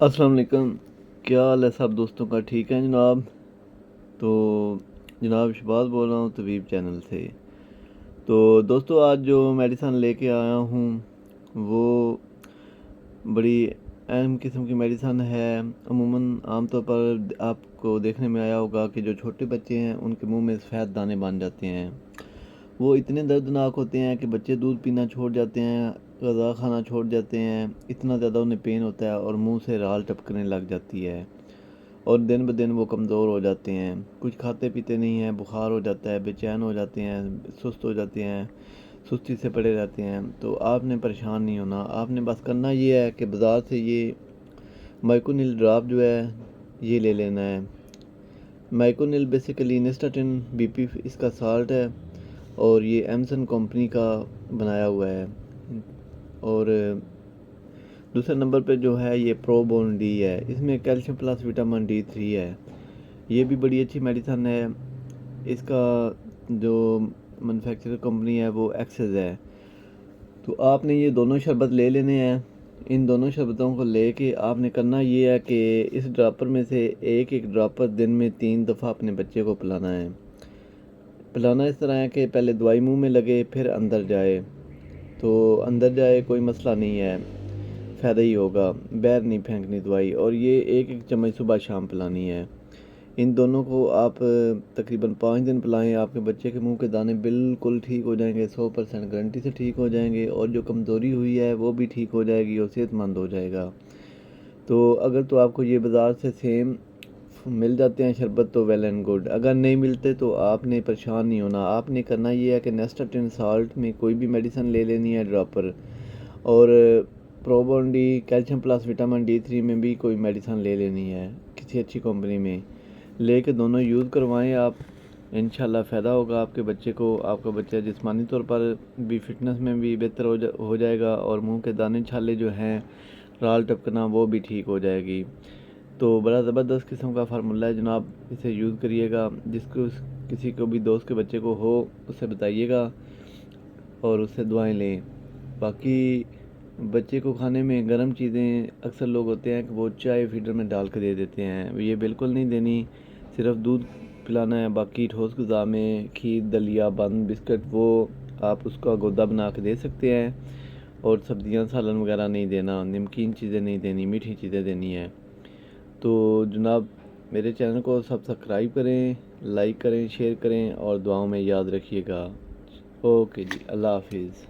अस्सलाम वालेकुम। क्या हाल है सब दोस्तों का? ठीक है जनाब। तो जनाब शहबाज बोल रहा हूँ तबीब चैनल से। तो दोस्तों आज जो मेडिसन लेके आया हूँ वो बड़ी अहम किस्म की मेडिसन है। अमूमन आमतौर पर आपको देखने में आया होगा कि जो छोटे बच्चे हैं उनके मुंह में सफ़ेद दाने बन जाते हैं। वो इतने दर्दनाक होते हैं कि बच्चे दूध पीना छोड़ जाते हैं, ग़िज़ा खाना छोड़ जाते हैं, इतना ज़्यादा उन्हें पेन होता है और मुंह से राल टपकने लग जाती है और दिन ब दिन वो कमज़ोर हो जाते हैं। कुछ खाते पीते नहीं हैं, बुखार हो जाता है, बेचैन हो जाते हैं, सुस्त हो जाते हैं, सुस्ती से पड़े रहते हैं। तो आपने परेशान नहीं होना, आपने बस करना ये है कि बाज़ार से ये माइकोनिल ड्राप जो है ये ले लेना है। माइकोनिल बेसिकली निस्टाटिन बीपी इसका साल्ट है और ये एमसन कंपनी का बनाया हुआ है। और दूसरे नंबर पे जो है ये प्रोबोन डी है, इसमें कैल्शियम प्लस विटामिन D3 है। ये भी बड़ी अच्छी मेडिसन है। इसका जो मैन्युफैक्चरर कंपनी है वो एक्सेस है। तो आपने ये दोनों शरबत ले लेने हैं। इन दोनों शरबतों को लेके आपने करना ये है कि इस ड्रॉपर में से एक एक ड्रॉपर दिन में 3 दफ़ा अपने बच्चे को पिलाना है। पिलाना इस तरह है कि पहले दवाई मुंह में लगे फिर अंदर जाए। तो अंदर जाए कोई मसला नहीं है, फ़ायदा ही होगा, बाहर नहीं फेंकनी दवाई। और ये एक एक चम्मच सुबह शाम पिलानी है। इन दोनों को आप तकरीबन 5 दिन पिलाएं, आपके बच्चे के मुंह के दाने बिल्कुल ठीक हो जाएंगे, 100% गारंटी से ठीक हो जाएंगे और जो कमज़ोरी हुई है वो भी ठीक हो जाएगी और सेहतमंद हो जाएगा। तो अगर तो आपको ये बाज़ार से सेम मिल जाते हैं शरबत तो वेल एंड गुड, अगर नहीं मिलते तो आपने परेशान नहीं होना। आपने करना ये है कि नेस्टाटिन साल्ट में कोई भी मेडिसिन ले लेनी है ड्रॉपर, और Probone D calcium plus vitamin D3 में भी कोई मेडिसिन ले लेनी है किसी अच्छी कंपनी में। लेके दोनों यूज़ करवाएं आप, इंशाल्लाह फ़ायदा होगा आपके बच्चे को। आपका बच्चा जिस्मानी तौर पर भी फिटनेस में भी बेहतर हो जाएगा और मुंह के दाने छाले जो हैं, राल टपकना, वो भी ठीक हो जाएगी। तो बड़ा ज़बरदस्त किस्म का फार्मूला है जनाब, इसे यूज़ करिएगा। जिसको किसी को भी दोस्त के बच्चे को हो उसे बताइएगा और उससे दुआएं लें। बाकी बच्चे को खाने में गर्म चीज़ें अक्सर लोग होते हैं कि वो चाय फीडर में डाल के दे देते हैं, ये बिल्कुल नहीं देनी। सिर्फ दूध पिलाना है। बाकी ठोस ग़िज़ा में खीर, दलिया, बन, बिस्किट वो आप उसका गोदा बना के दे सकते हैं। और सब्जियां, सालन वगैरह नहीं देना, नमकीन चीज़ें नहीं देनी, मीठी चीज़ें देनी है। तो जनाब मेरे चैनल को सब्सक्राइब करें, लाइक करें, शेयर करें और दुआओं में याद रखिएगा। ओके जी, अल्लाह हाफिज़।